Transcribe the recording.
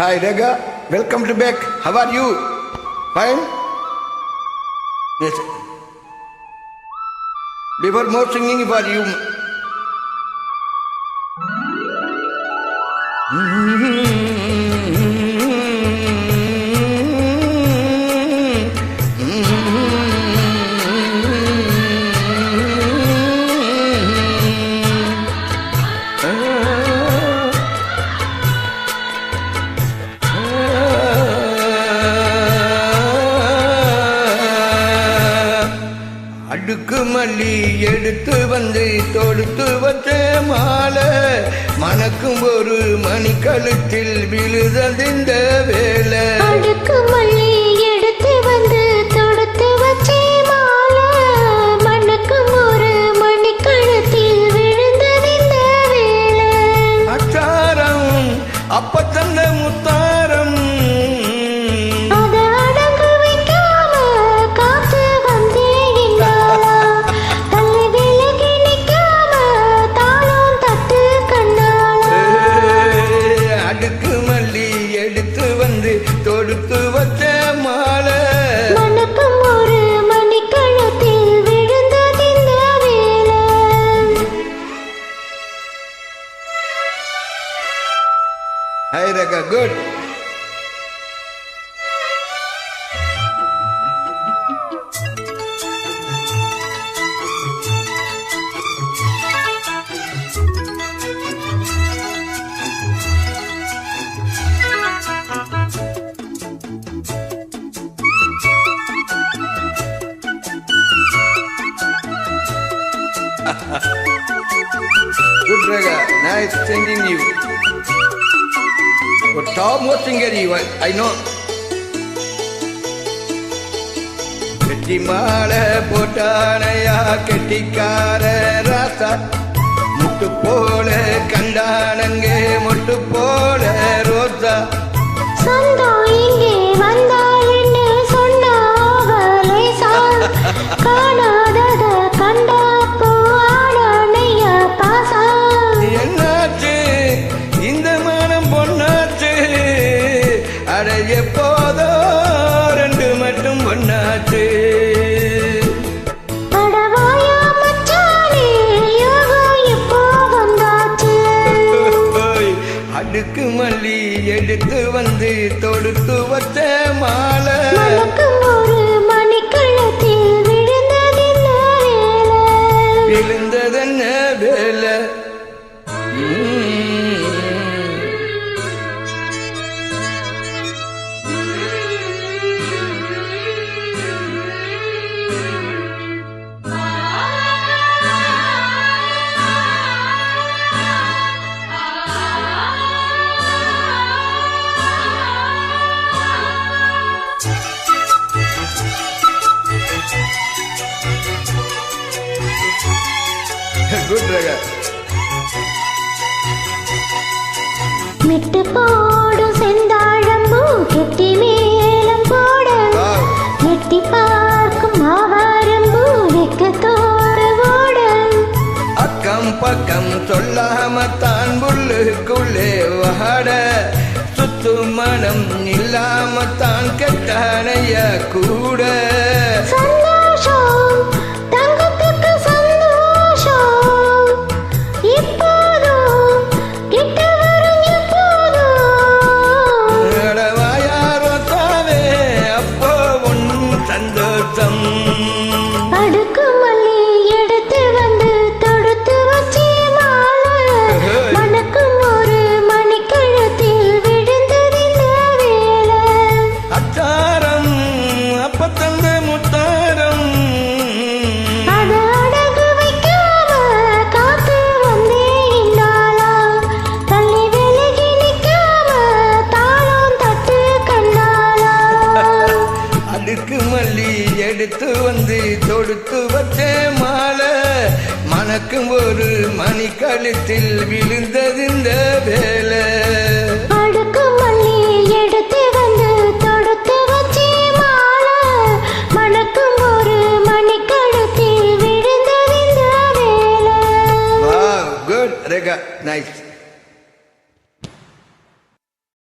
Hi Raga, welcome to back. How are you? Fine? Yes. Before more singing for you. அடுக்கு மல்லி எடுத்து வந்து தொடுத்து வச்ச மாலை மணக்கும் ஒரு மணி கழுத்தில் விழுததிந்த வேலை. அடுக்கு மல்லி எடுத்து வந்து தொடுத்து வச்ச மாலை மணக்கும் ஒரு மணி கழுத்தில் விழுந்ததிந்த வேலை. அச்சாரம் அப்ப தந்த முத்தாரம் தொடுத்து வச்ச மாலை மணக்கும் ஒரு மணி கழுத்தில் விழுந்ததிந்த வேலை. Hi Raga, good. Good Raga, nice singing you. But top more singer you, I know. கெட்டி மாலை போட்டானையா கெட்டிக்கார ராசா முட்டு போல கண்டானங்க முட்டு போல ரோசா. சொந்தம் இங்கே வந்தாள்னு சொன்னாவலே சார் காணாதத கண்டா போவானையா பாசா. என்னாச்சு இந்த மனம் பொண்ணாச்சு அடைய போதோ ரெண்டு மட்டும் பொண்ணாச்சு. அடவாயா மச்சானே யோகம் எப்போ வந்தாச்சு. அடுக்கு மல்லி எடுத்து வந்து தொடுத்து வச்ச மாலை மணக்கும் ஒரு மணி கழுத்தில் விழுந்ததிந்த வேலை. விழுந்ததென்ன வேலை. Good Raga. மிட்டு போடும் செந்தாழம்பூ கெட்டி மேலம் போட Wow. எட்டி பார்க்கும் மாவாரம்பூ வெக்கத்தோடு ஓட. அக்கம் பக்கம் சொல்லாம தான் புல்லுக்குள்ளே வாட சுத்து மனம் இல்லாம தான் கெட்டானைய கூட. சந்தோஷம் தங்கத்துக்கு சந்தோஷம் இப்போதும் கிட்ட வரும் எப்போதும். வாயாரோ தாவே அப்போ உன் சந்தோஷம். அடுக்கு மல்லி எடுத்து வந்து தொடுத்து வச்சே மாலை மணக்கும் ஒரு மணி கழுத்தில் விழுந்ததிந்த வேலை. அச்சாரம் அப்ப தந்த முத்தாரம் அத அடகு வைக்காம காத்து வந்தே இந்தாளா தள்ளி விலகி நிக்காம தாளம் தட்டு கண்டாளா. அடுக்கு மல்லி எடுத்து வந்து தொடுத்து வச்ச மாலை மணக்கும் ஒரு மணி கழுத்தில் விழுந்ததிந்த வேலை.